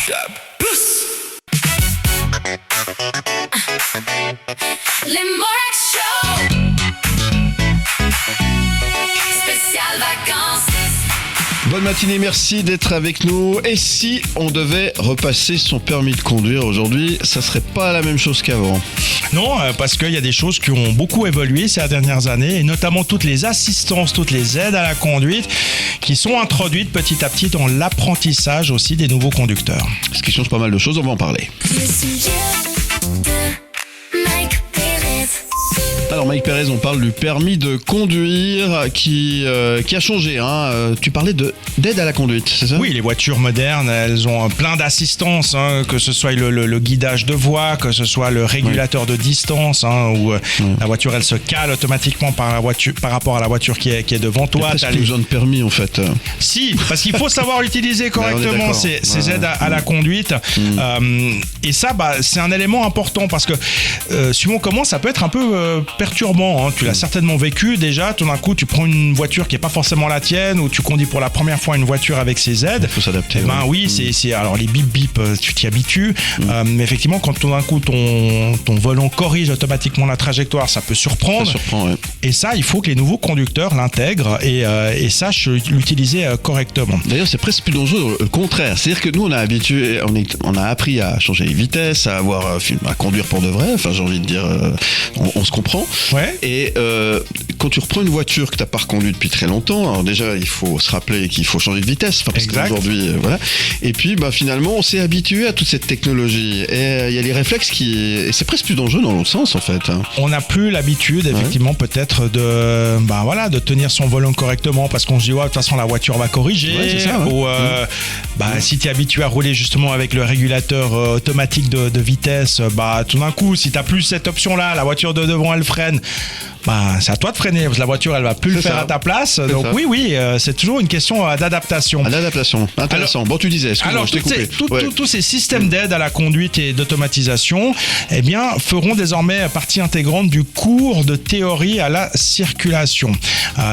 Limborax Show. Spécial vacances. Bonne matinée, merci d'être avec nous. Et si on devait repasser son permis de conduire aujourd'hui, ça serait pas la même chose qu'avant? Non, parce qu'il y a des choses qui ont beaucoup évolué ces dernières années, et notamment toutes les assistances, toutes les aides à la conduite qui sont introduites petit à petit dans l'apprentissage aussi des nouveaux conducteurs. Ce qui change pas mal de choses, on va en parler. Le sujet de Mike Pérez. Alors Mike Pérez, on parle du permis de conduire qui a changé. Tu parlais d'aide à la conduite, c'est ça? Oui, les voitures modernes, elles ont plein d'assistances, que ce soit le guidage de voie, que ce soit le régulateur de distance, où la voiture elle se cale automatiquement par rapport à la voiture qui est devant toi. T'as plus besoin de permis en fait. Si, parce qu'il faut savoir utiliser correctement ces aides à la conduite. Et ça, c'est un élément important parce que suivant comment ça peut être un peu perturbant. Tu l'as certainement vécu déjà. Tout d'un coup, tu prends une voiture qui n'est pas forcément la tienne, ou tu conduis pour la première fois une voiture avec ses aides. Il faut s'adapter. Oui, c'est alors les bip bip, tu t'y habitues. Mais effectivement, quand tout d'un coup ton volant corrige automatiquement la trajectoire, ça peut surprendre. Ça surprend, ouais. Et ça, il faut que les nouveaux conducteurs l'intègrent et sachent l'utiliser correctement. D'ailleurs, c'est presque plus dangereux, le contraire. C'est-à-dire que nous, on a appris à changer les vitesses, à conduire pour de vrai. Enfin, j'ai envie de dire, on se comprend. Ouais. Et quand tu reprends une voiture que tu n'as pas reconduite depuis très longtemps, alors déjà, il faut se rappeler qu'il faut changer de vitesse. Parce qu'aujourd'hui, voilà. Et puis, finalement, on s'est habitué à toute cette technologie. Et il y a les réflexes et c'est presque plus dangereux dans l'autre sens, en fait. On n'a plus l'habitude, effectivement, peut-être de tenir son volant correctement parce qu'on se dit, de toute façon, la voiture va corriger. Ouais, c'est ça, ou si tu es habitué à rouler justement avec le régulateur automatique de vitesse, tout d'un coup, si tu n'as plus cette option-là, la voiture de devant, elle freine. C'est à toi de freiner parce que la voiture elle va plus le faire à ta place. Donc ça. Oui, c'est toujours une question d'adaptation. D'adaptation, intéressant. Bon, tu disais, excuse-moi, je t'ai coupé. Tous ces systèmes d'aide à la conduite et d'automatisation, feront désormais partie intégrante du cours de théorie à la circulation.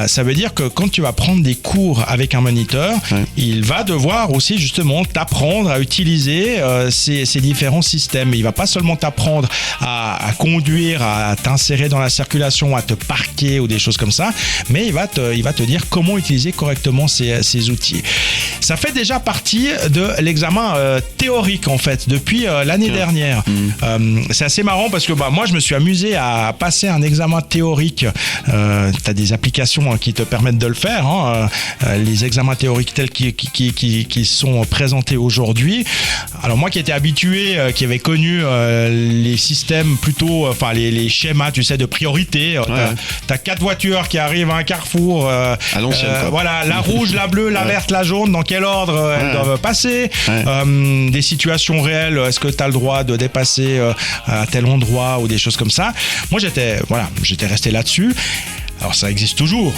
Ça veut dire que quand tu vas prendre des cours avec un moniteur, il va devoir aussi justement t'apprendre à utiliser ces différents systèmes. Il va pas seulement t'apprendre à conduire, à t'insérer dans la circulation, à te parquer ou des choses comme ça, mais il va te dire comment utiliser correctement ces outils. Ça fait déjà partie de l'examen théorique en fait depuis l'année dernière. C'est assez marrant parce que moi je me suis amusé à passer un examen théorique. Tu as des applications qui te permettent de le faire, les examens théoriques tels qui sont présentés aujourd'hui. Alors moi qui étais habitué, qui avait connu les systèmes plutôt, les schémas, tu sais, de priorité. T'as 4 voitures qui arrivent à un carrefour. À l'ancienne, quoi. Voilà, la rouge, la bleue, la verte, la jaune. Dans quel ordre elles doivent passer? Des situations réelles. Est-ce que t'as le droit de dépasser à tel endroit ou des choses comme ça? Moi, j'étais resté là-dessus. Alors ça existe toujours,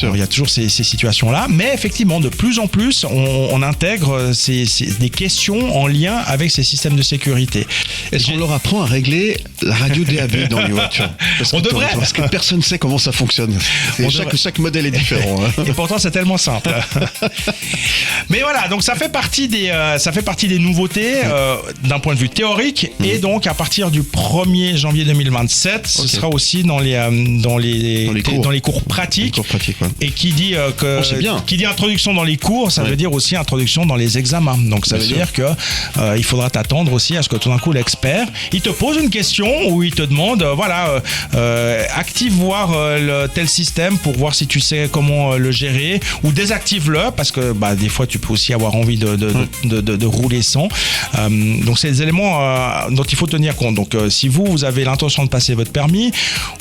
il y a toujours ces situations-là, mais effectivement de plus en plus on intègre des questions en lien avec ces systèmes de sécurité. Est-ce qu'on leur apprend à régler la radio DAB dans les voitures? Parce que personne ne sait comment ça fonctionne. Chaque modèle est différent. Et pourtant c'est tellement simple. Mais voilà, donc ça fait partie des nouveautés d'un point de vue théorique, et donc à partir du 1er janvier 2027, ce sera aussi dans les cours pratiques. Et qui dit qui dit introduction dans les cours, ça veut dire aussi introduction dans les examens. Donc ça veut dire que il faudra t'attendre aussi à ce que tout d'un coup l'expert il te pose une question où il te demande active voir tel système pour voir si tu sais comment le gérer, ou désactive-le parce que des fois tu peux aussi avoir envie de rouler sans. Donc c'est des éléments dont il faut tenir compte. Donc si vous avez l'intention de passer votre permis,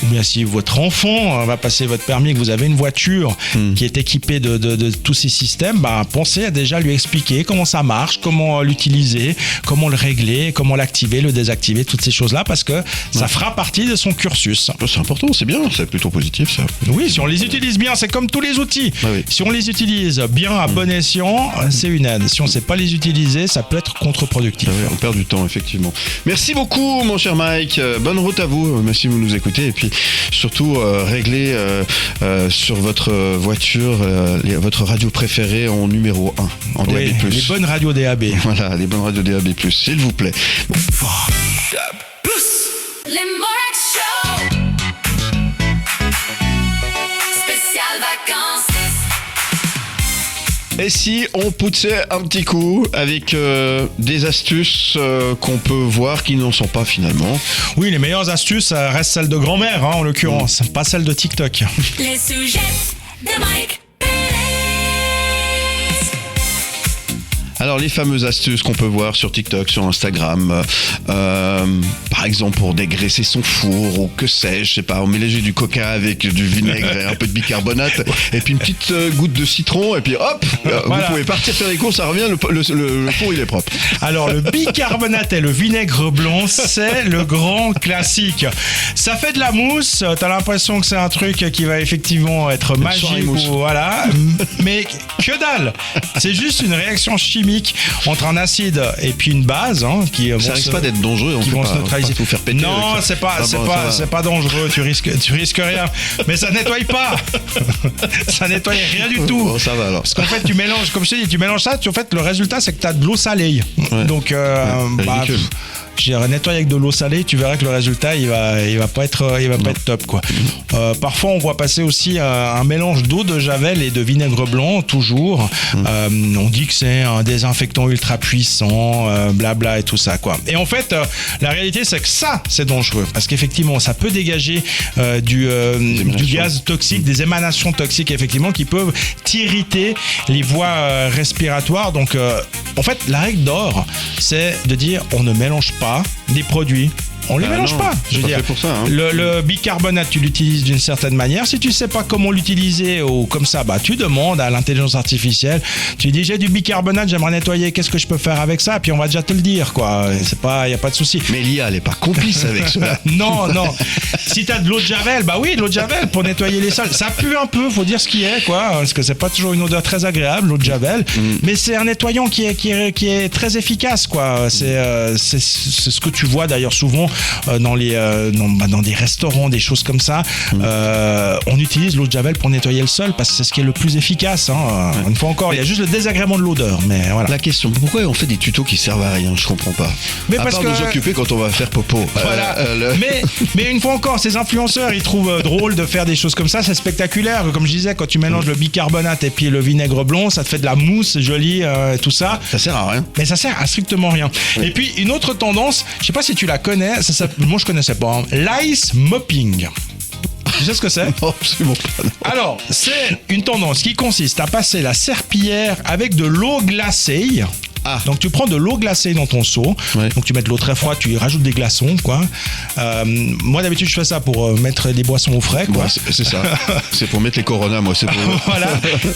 ou bien si votre enfant va passer votre permis et que vous avez une voiture qui est équipée de tous ces systèmes, pensez à déjà lui expliquer comment ça marche, comment l'utiliser, comment le régler, comment l'activer, le désactiver, toutes ces choses-là, parce que ça fera partie de son cursus. C'est important, c'est bien, c'est plutôt positif ça. Oui, si on les utilise bien, c'est comme tous les outils. Si on les utilise bien à bon escient, c'est une aide. Si on ne sait pas les utiliser, ça peut être contre-productif. On perd du temps, effectivement. Merci beaucoup, mon cher Mike. Bonne route à vous, merci de nous écouter. Et puis, surtout, réglez installer sur votre voiture votre radio préférée en numéro 1, en Oui, DAB+. les bonnes radios DAB. Voilà, les bonnes radios DAB+, s'il vous plaît. Limborax Show. Spécial vacances. Et si on poussait un petit coup avec des astuces qu'on peut voir qui n'en sont pas finalement. Oui, les meilleures astuces restent celles de grand-mère, en l'occurrence, pas celles de TikTok. Les sujets de Mike Pérez. Alors les fameuses astuces qu'on peut voir sur TikTok, sur Instagram, par exemple pour dégraisser son four ou que sais-je, sais pas, on mélangeait du coca avec du vinaigre et un peu de bicarbonate et puis une petite goutte de citron et puis hop, Voilà. vous pouvez partir faire les courses, ça revient, le four il est propre. Alors, le bicarbonate et le vinaigre blanc, c'est le grand classique. Ça fait de la mousse, t'as l'impression que c'est un truc qui va effectivement être soirée magique, mousse. ou voilà, mais que dalle. C'est juste une réaction chimique entre un acide et puis une base qui vont Ça risque pas d'être dangereux, on qui fait vont pas, se neutraliser. pas tout faire péter. Non, avec ça. c'est pas, Ah c'est bon, ça pas, va. c'est pas dangereux. Tu risques rien. Mais ça nettoie pas. Ça nettoie rien du tout. Bon, ça va alors. Parce qu'en fait, tu mélanges, comme je t'ai dit, tu mélanges ça. En fait, le résultat, c'est que tu as de l'eau salée. Ouais. Donc, ridicule. je dirais, nettoyer avec de l'eau salée, tu verras que le résultat, il va pas être top, quoi. Parfois, on voit passer aussi un mélange d'eau de javel et de vinaigre blanc, toujours. On dit que c'est un désinfectant ultra puissant, blabla et tout ça, quoi. Et en fait, la réalité, c'est que ça, c'est dangereux. Parce qu'effectivement, ça peut dégager du gaz toxique, des émanations toxiques, effectivement, qui peuvent t'irriter les voies respiratoires. Donc, en fait, la règle d'or, c'est de dire on ne mélange pas des produits. On les mélange non, pas. c'est Je veux pas dire, fait pour ça, hein. le bicarbonate, tu l'utilises d'une certaine manière. Si tu sais pas comment l'utiliser ou comme ça, bah tu demandes à l'intelligence artificielle. Tu dis j'ai du bicarbonate, j'aimerais nettoyer. Qu'est-ce que je peux faire avec ça? Puis on va déjà te le dire, quoi. C'est pas, y a pas de souci. Mais l'IA, elle est pas complice avec cela. Non. Si t'as de l'eau de javel, bah oui, de l'eau de javel pour nettoyer les sols. Ça pue un peu, faut dire ce qui est, quoi. Parce que c'est pas toujours une odeur très agréable, l'eau de javel. Mais c'est un nettoyant qui est très efficace, quoi. C'est ce que tu vois d'ailleurs souvent dans des restaurants, des choses comme ça. On utilise l'eau de javel pour nettoyer le sol parce que c'est ce qui est le plus efficace. Une fois encore, il y a juste le désagrément de l'odeur. Mais voilà. La question, pourquoi on fait des tutos qui servent à rien? Je comprends pas. Mais à parce part que- nous occuper quand on va faire popo. Voilà. Mais une fois encore, ces influenceurs, ils trouvent drôle de faire des choses comme ça. C'est spectaculaire. Comme je disais, quand tu mélanges le bicarbonate et puis le vinaigre blanc, ça te fait de la mousse jolie, tout ça. Ça sert à rien. Mais ça sert à strictement rien. Et puis une autre tendance, je sais pas si tu la connais, moi je connaissais pas. L'ice mopping. Tu sais ce que c'est? Non, absolument pas. Non. Alors, c'est une tendance qui consiste à passer la serpillière avec de l'eau glacée. Ah. Donc tu prends de l'eau glacée dans ton seau, Ouais. donc tu mets de l'eau très froide, tu y rajoutes des glaçons, quoi. Moi d'habitude je fais ça pour mettre des boissons au frais, quoi. Ouais, c'est ça. C'est pour mettre les coronas, moi. C'est pour. Voilà.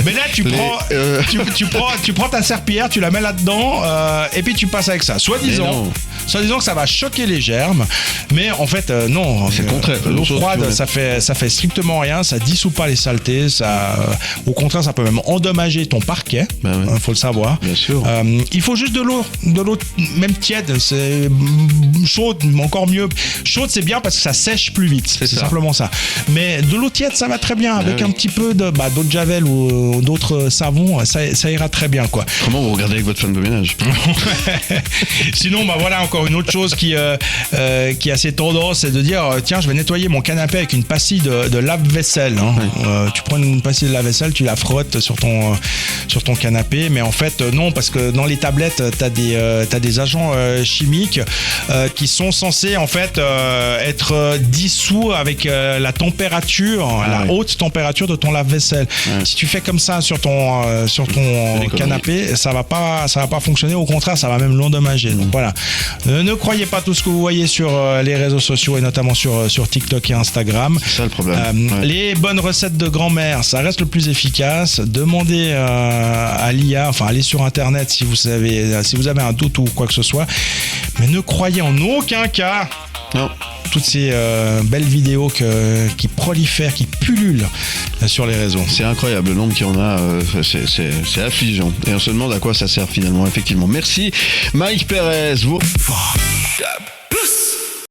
Mais là, tu prends ta serpillière, tu la mets là-dedans, et puis tu passes avec ça. non. Soi-disant que ça va choquer les germes, mais en fait, non. C'est le contraire. L'eau Chose froide, que- ça fait strictement rien, ça dissout pas les saletés, au contraire, ça peut même endommager ton parquet. Bah ouais. Faut le savoir. Bien sûr. Il faut juste de l'eau même tiède, c'est chaude, encore mieux. Chaude, c'est bien parce que ça sèche plus vite. C'est ça. simplement ça. Mais de l'eau tiède, ça va très bien. Avec oui. un petit peu d'eau de javel ou d'autres savons, ça ira très bien, quoi. Comment vous regardez avec votre femme de ménage? Sinon, bah voilà, encore une autre chose qui a assez tendance, c'est de dire tiens, je vais nettoyer mon canapé avec une pastille de lave-vaisselle. Tu prends une pastille de lave-vaisselle, tu la frottes sur ton canapé, mais en fait, non, parce que dans les tablettes, t'as des agents chimiques qui sont censés en fait être dissous avec la température, la ouais. haute température de ton lave-vaisselle. Ouais. Si tu fais comme ça sur ton des canapé, ça va pas fonctionner. Au contraire, ça va même l'endommager. Donc voilà. Ne croyez pas tout ce que vous voyez sur les réseaux sociaux et notamment sur TikTok et Instagram. C'est ça le problème. Ouais. Les bonnes recettes de grand-mère, ça reste le plus efficace. Demandez à l'IA, enfin allez sur Internet si vous avez un doute ou quoi que ce soit. Mais ne croyez en aucun cas Non. toutes ces belles vidéos qui prolifèrent, qui pullulent sur les réseaux. C'est incroyable le nombre qu'il y en a, c'est affligeant. Et on se demande à quoi ça sert finalement, effectivement. Merci Mike Pérez.